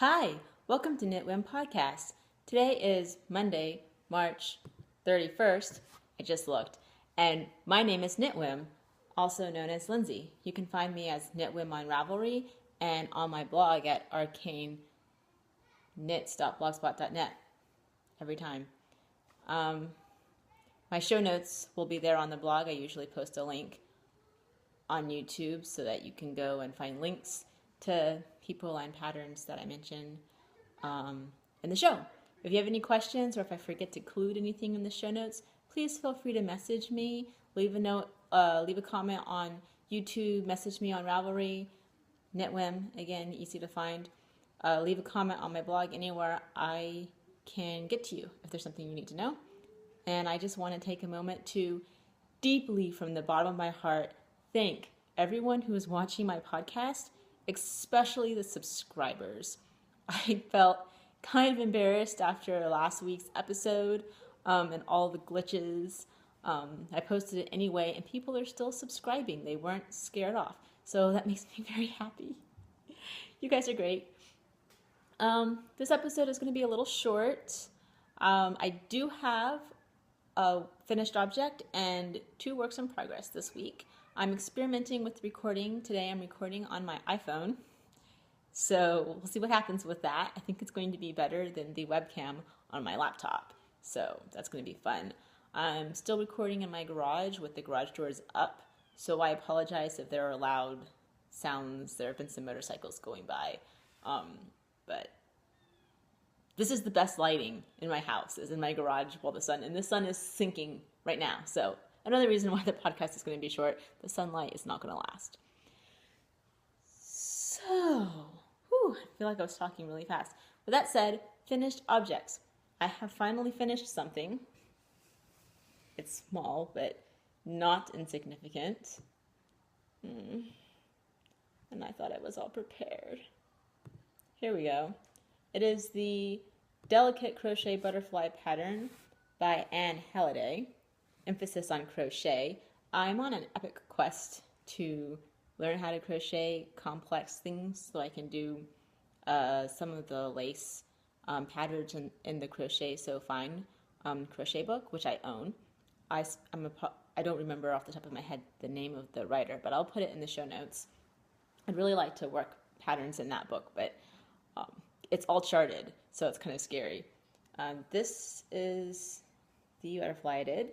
Hi, welcome to Knitwhim Podcast. Today is Monday, March 31st. I just looked. And my name is Knitwhim, also known as Lindsay. You can find me as Knitwhim on Ravelry and on my blog at arcaneknits.blogspot.net every time. My show notes will be there on the blog. I usually post a link on YouTube so that you can go and find links to people and patterns that I mention in the show. If you have any questions or if I forget to include anything in the show notes, please feel free to message me, leave a note, leave a comment on YouTube, message me on Ravelry, Knitwhim, again, easy to find. Leave a comment on my blog, anywhere I can get to you if there's something you need to know. And I just want to take a moment to deeply, from the bottom of my heart, thank everyone who is watching my podcast, especially the subscribers. I felt kind of embarrassed after last week's episode and all the glitches. I posted it anyway, and people are still subscribing. They weren't scared off. So that makes me very happy. You guys are great. This episode is going to be a little short. I do have a finished object and 2 works in progress this week. I'm experimenting with recording. Today I'm recording on my iPhone. So we'll see what happens with that. I think it's going to be better than the webcam on my laptop. So that's going to be fun. I'm still recording in my garage with the garage doors up. So I apologize if there are loud sounds. There have been some motorcycles going by. But this is the best lighting in my house, is in my garage while the sun is sinking right now. So another reason why the podcast is going to be short, the sunlight is not going to last. So, I feel like I was talking really fast. With that said, finished objects. I have finally finished something. It's small, but not insignificant. And I thought I was all prepared. Here we go. It is the Delicate Crochet Butterfly Pattern by Anne Halliday. Emphasis on crochet. I'm on an epic quest to learn how to crochet complex things so I can do some of the lace patterns in the Crochet So Fine crochet book, which I own. I don't remember off the top of my head the name of the writer, but I'll put it in the show notes. I'd really like to work patterns in that book, but it's all charted, so it's kind of scary. This is the butterfly I did,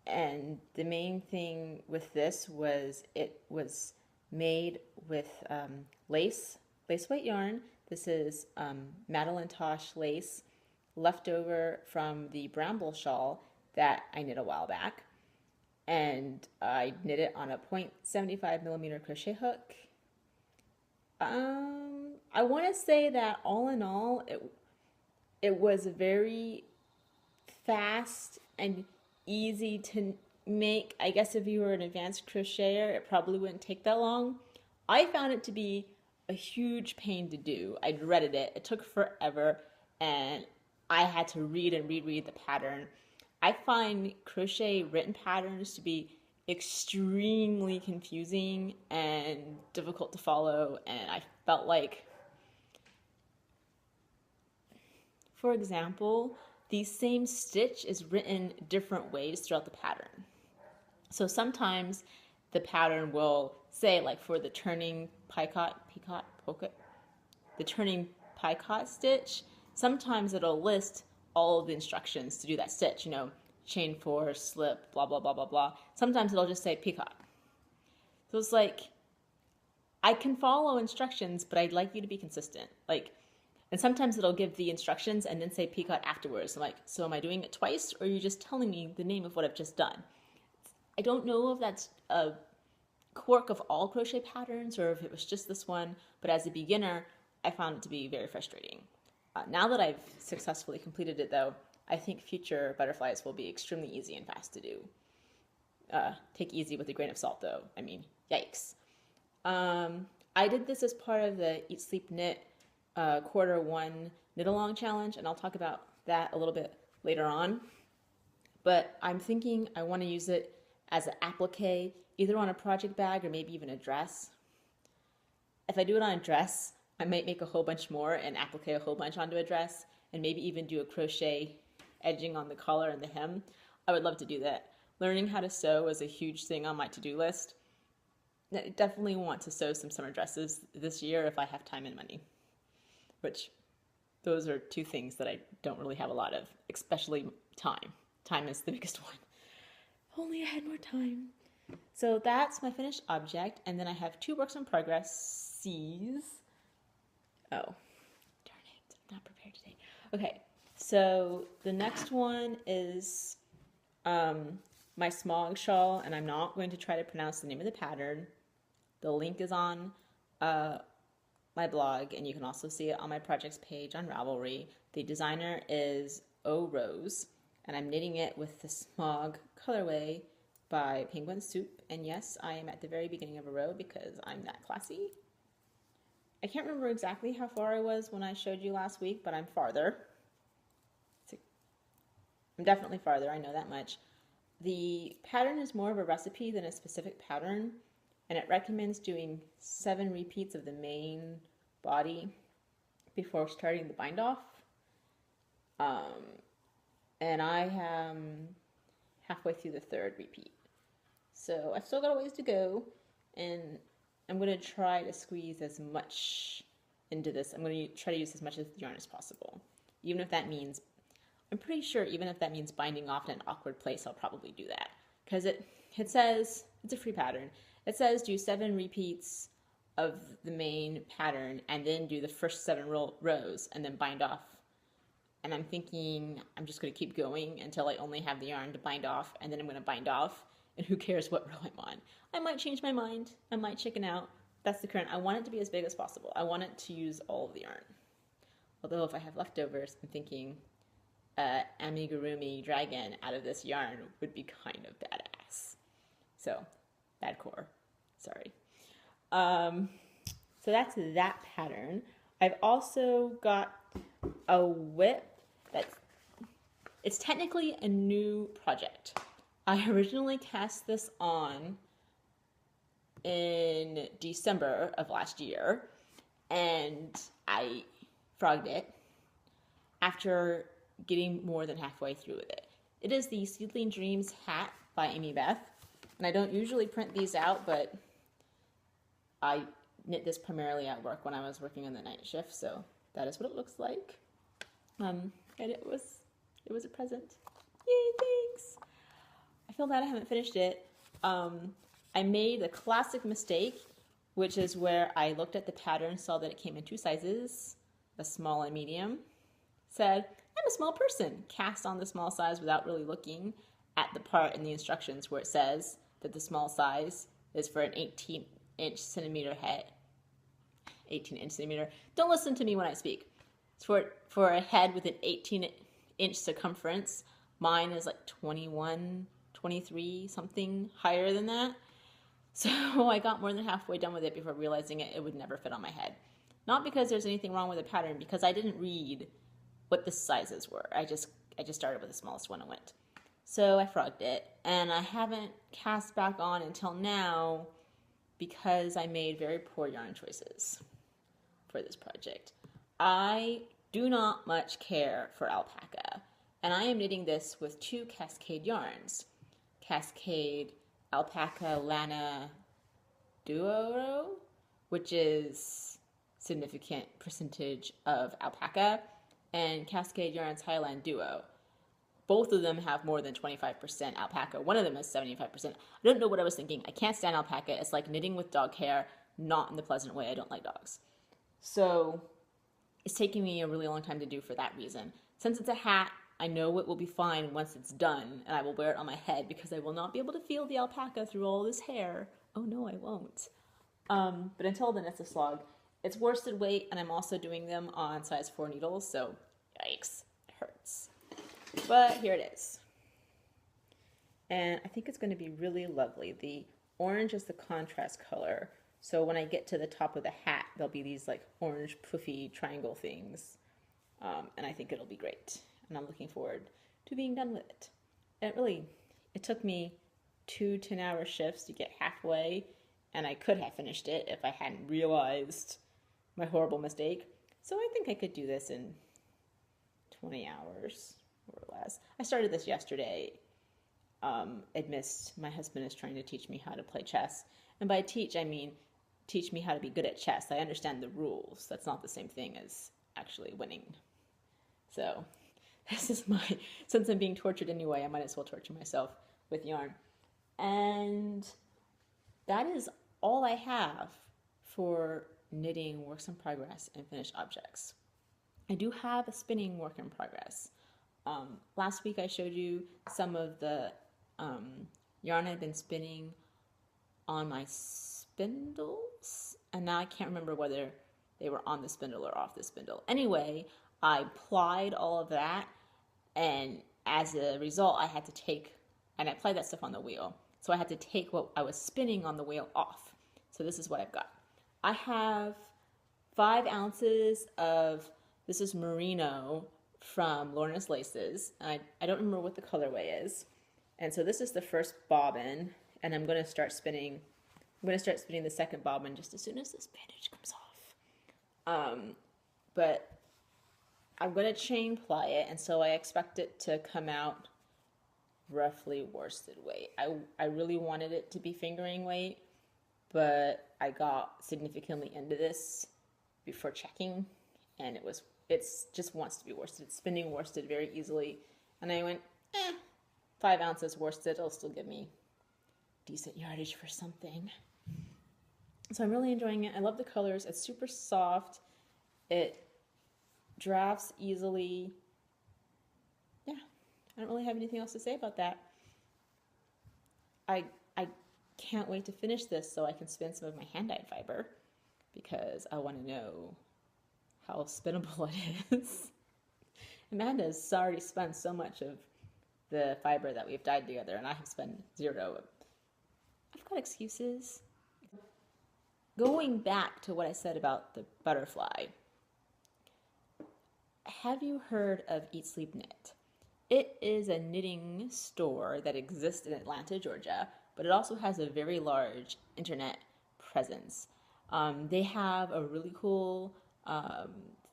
and the main thing with this was it was made with lace weight yarn. This is Madeline Tosh lace left over from the bramble shawl that I knit a while back, and I knit it on a 0.75 millimeter crochet hook. I want to say that all in all, it was very fast and easy to make. I guess if you were an advanced crocheter, it probably wouldn't take that long. I found it to be a huge pain to do. I dreaded it. It took forever, and I had to read and reread the pattern. I find crochet written patterns to be extremely confusing and difficult to follow, and I felt like, for example, the same stitch is written different ways throughout the pattern. So sometimes the pattern will say, like for the turning picot stitch, sometimes it'll list all of the instructions to do that stitch, chain 4, slip, blah, blah, blah, blah, blah. Sometimes it'll just say picot. So it's like, I can follow instructions, but I'd like you to be consistent. And sometimes it'll give the instructions and then say picot afterwards. I'm like, so am I doing it twice, or are you just telling me the name of what I've just done? I don't know if that's a quirk of all crochet patterns or if it was just this one, but as a beginner, I found it to be very frustrating. Now that I've successfully completed it, though, I think future butterflies will be extremely easy and fast to do. Take easy with a grain of salt, though. I mean, yikes. I did this as part of the Eat, Sleep, Knit Q1 knit-along challenge, and I'll talk about that a little bit later on. But I'm thinking I want to use it as an applique, either on a project bag or maybe even a dress. If I do it on a dress, I might make a whole bunch more and applique a whole bunch onto a dress, and maybe even do a crochet edging on the collar and the hem. I would love to do that. Learning how to sew is a huge thing on my to-do list. I definitely want to sew some summer dresses this year if I have time and money, which those are two things that I don't really have a lot of, especially time. Time is the biggest one. If only I had more time. So that's my finished object, and then I have 2 works in progress. Oh, darn it, I'm not prepared today. Okay, so the next one is my smog shawl, and I'm not going to try to pronounce the name of the pattern. The link is on my blog, and you can also see it on my projects page on Ravelry. The designer is O Rose, and I'm knitting it with the smog colorway by Penguin Soup. And yes, I am at the very beginning of a row because I'm that classy. I can't remember exactly how far I was when I showed you last week, but I'm farther. I'm definitely farther, I know that much. The pattern is more of a recipe than a specific pattern, and it recommends doing 7 repeats of the main body before starting the bind off. And I am halfway through the 3rd repeat. So I've still got a ways to go, and I'm going to try to squeeze as much into this. I'm going to try to use as much of the yarn as possible. Even if that means, I'm pretty sure even if that means binding off in an awkward place, I'll probably do that. Because it says, it's a free pattern. It says do 7 repeats of the main pattern and then do the first 7 rows and then bind off. And I'm thinking I'm just going to keep going until I only have the yarn to bind off, and then I'm going to bind off, and who cares what row I'm on. I might change my mind. I might chicken out. That's the current. I want it to be as big as possible. I want it to use all of the yarn. Although if I have leftovers, I'm thinking amigurumi dragon out of this yarn would be kind of badass. So, bad core. Sorry. So that's that pattern. I've also got a whip it's technically a new project. I originally cast this on in December of last year, and I frogged it after getting more than halfway through with it. It is the Seedling Dreams hat by Amy Beth, and I don't usually print these out, but I knit this primarily at work when I was working on the night shift, so that is what it looks like. And it was a present. Yay, thanks! I feel bad I haven't finished it. I made a classic mistake, which is where I looked at the pattern, saw that it came in 2 sizes, a small and medium, said, I'm a small person, cast on the small size without really looking at the part in the instructions where it says that the small size is for an 18-inch centimeter head. 18-inch centimeter. Don't listen to me when I speak. It's for a head with an 18-inch circumference. Mine is like 21, 23, something higher than that. So I got more than halfway done with it before realizing it would never fit on my head. Not because there's anything wrong with the pattern, because I didn't read what the sizes were. I just started with the smallest one and went. So I frogged it, and I haven't cast back on until now because I made very poor yarn choices for this project. I do not much care for alpaca, and I am knitting this with 2 Cascade yarns. Cascade Alpaca Lana Duo, which is significant percentage of alpaca, and Cascade Yarns Highland Duo. Both of them have more than 25% alpaca. One of them is 75%. I don't know what I was thinking. I can't stand alpaca. It's like knitting with dog hair, not in the pleasant way. I don't like dogs. So it's taking me a really long time to do for that reason. Since it's a hat, I know it will be fine once it's done, and I will wear it on my head because I will not be able to feel the alpaca through all this hair. Oh no, I won't. But until then, it's a slog. It's worsted weight, and I'm also doing them on size 4 needles, so yikes, it hurts. But here it is. And I think it's going to be really lovely. The orange is the contrast color, so when I get to the top of the hat, there'll be these like orange puffy triangle things. And I think it'll be great. And I'm looking forward to being done with it. And it took me 2 10-hour shifts to get halfway, and I could have finished it if I hadn't realized my horrible mistake. So I think I could do this in 20 hours or less. I started this yesterday. Amidst my husband is trying to teach me how to play chess. And by teach, I mean teach me how to be good at chess. I understand the rules. That's not the same thing as actually winning. So this is my, since I'm being tortured anyway, I might as well torture myself with yarn. And that is all I have for knitting works in progress and finished objects. I do have a spinning work in progress. Last week I showed you some of the yarn I've been spinning on my spindles, and now I can't remember whether they were on the spindle or off the spindle. Anyway, I plied all of that, and as a result I had to take, and I applied that stuff on the wheel, so I had to take what I was spinning on the wheel off. So this is what I've got. I have 5 ounces of, this is merino from Lorna's Laces. I don't remember what the colorway is. And so this is the first bobbin, and I'm going to start spinning. I'm going to start spinning the second bobbin just as soon as this bandage comes off. But I'm going to chain ply it, and so I expect it to come out roughly worsted weight. I really wanted it to be fingering weight, but I got significantly into this before checking, and it's just wants to be worsted. It's spinning worsted very easily, and I went, 5 ounces worsted, it'll still give me decent yardage for something. So I'm really enjoying it. I love the colors. It's super soft. It drafts easily. Yeah, I don't really have anything else to say about that. I can't wait to finish this so I can spin some of my hand-dyed fiber, because I want to know how spinnable it is. Amanda's already spun so much of the fiber that we've dyed together, and I have spent 0. I've got excuses. Going back to what I said about the butterfly, have you heard of Eat Sleep Knit? It is a knitting store that exists in Atlanta, Georgia, but it also has a very large internet presence. They have a really cool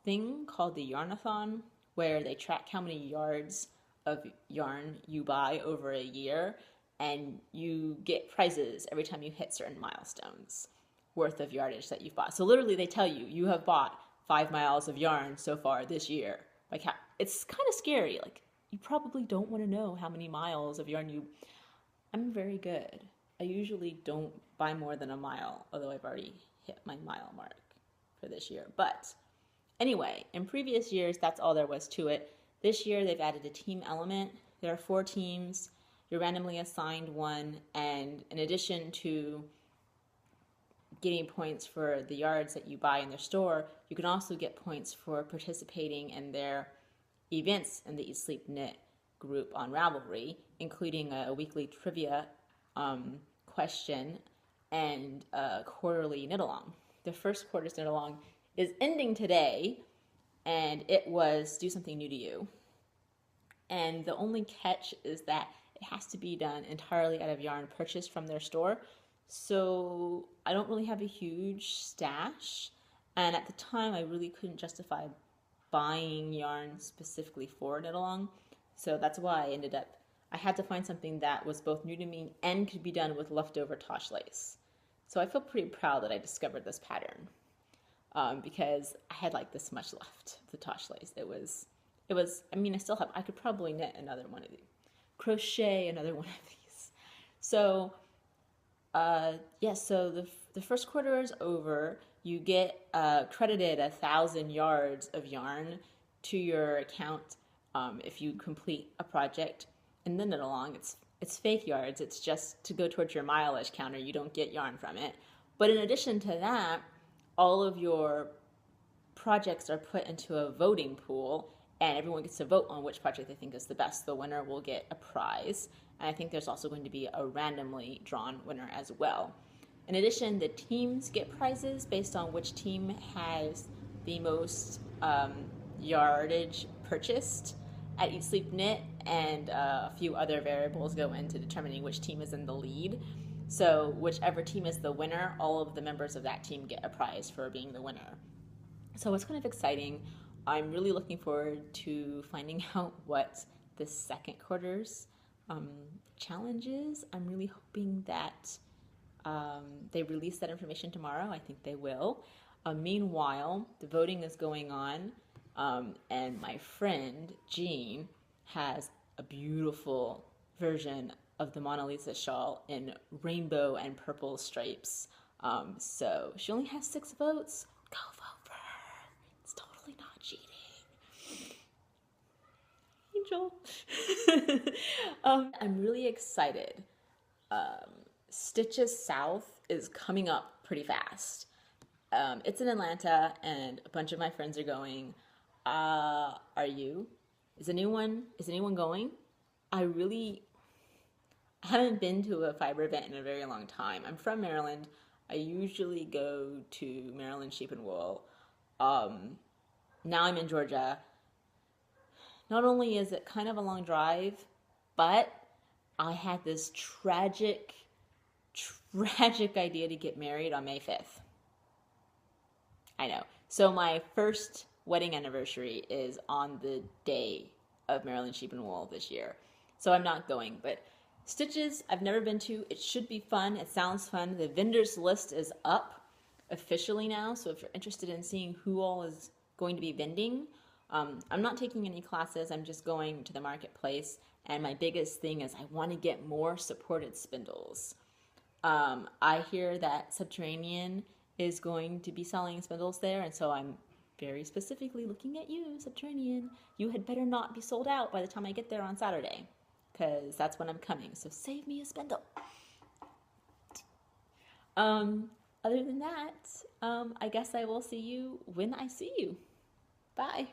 thing called the yarnathon, where they track how many yards of yarn you buy over a year, and you get prizes every time you hit certain milestones worth of yardage that you've bought. So literally they tell you, you have bought 5 miles of yarn so far this year. Like, it's kind of scary. Like, you probably don't want to know how many miles of yarn I'm very good. I usually don't buy more than a mile, although I've already hit my mile mark for this year. But anyway, in previous years, that's all there was to it. This year, they've added a team element. There are 4 teams. You're randomly assigned one, and in addition to getting points for the yards that you buy in their store, you can also get points for participating in their events in the Eat Sleep Knit group on Ravelry, including a weekly trivia question and a quarterly knit-along. The first quarter's knit-along is ending today, and it was do something new to you. And the only catch is that it has to be done entirely out of yarn purchased from their store. So I don't really have a huge stash, and at the time I really couldn't justify buying yarn specifically for knit-along. So that's why I had to find something that was both new to me and could be done with leftover Tosh lace. So I feel pretty proud that I discovered this pattern, because I had like this much left of the Tosh lace. It was, I mean, I could probably knit another one of these, crochet another one of these. So, so the first quarter is over. You get credited 1,000 yards of yarn to your account if you complete a project. And then knit-along, it's fake yards. It's just to go towards your mileage counter. You don't get yarn from it. But in addition to that, all of your projects are put into a voting pool, and everyone gets to vote on which project they think is the best. The winner will get a prize, and I think there's also going to be a randomly drawn winner as well. In addition, the teams get prizes based on which team has the most yardage purchased at Eat Sleep Knit, and a few other variables go into determining which team is in the lead. So whichever team is the winner, all of the members of that team get a prize for being the winner. So it's kind of exciting. I'm really looking forward to finding out what the second quarter's um, challenge is. I'm really hoping that they release that information tomorrow. I think they will. Meanwhile, the voting is going on, and my friend Jean has a beautiful version of the Mona Lisa shawl in rainbow and purple stripes. So she only has 6 votes. Go vote for her. It's totally not cheating. Angel. I'm really excited. Stitches South is coming up pretty fast. It's in Atlanta, and a bunch of my friends are going. Are you? Is anyone going? I haven't been to a fiber event in a very long time. I'm from Maryland. I usually go to Maryland Sheep and Wool. Now I'm in Georgia. Not only is it kind of a long drive, but I had this tragic idea to get married on May 5th. I know. So my first wedding anniversary is on the day of Maryland Sheep and Wool this year. So I'm not going, but Stitches I've never been to. It should be fun. It sounds fun. The vendors list is up officially now. So if you're interested in seeing who all is going to be vending, I'm not taking any classes. I'm just going to the marketplace. And my biggest thing is I want to get more supported spindles. I hear that Subterranean is going to be selling spindles there, and so I'm very specifically looking at you, Subterranean. You had better not be sold out by the time I get there on Saturday, because that's when I'm coming. So save me a spindle. Other than that, I guess I will see you when I see you. Bye.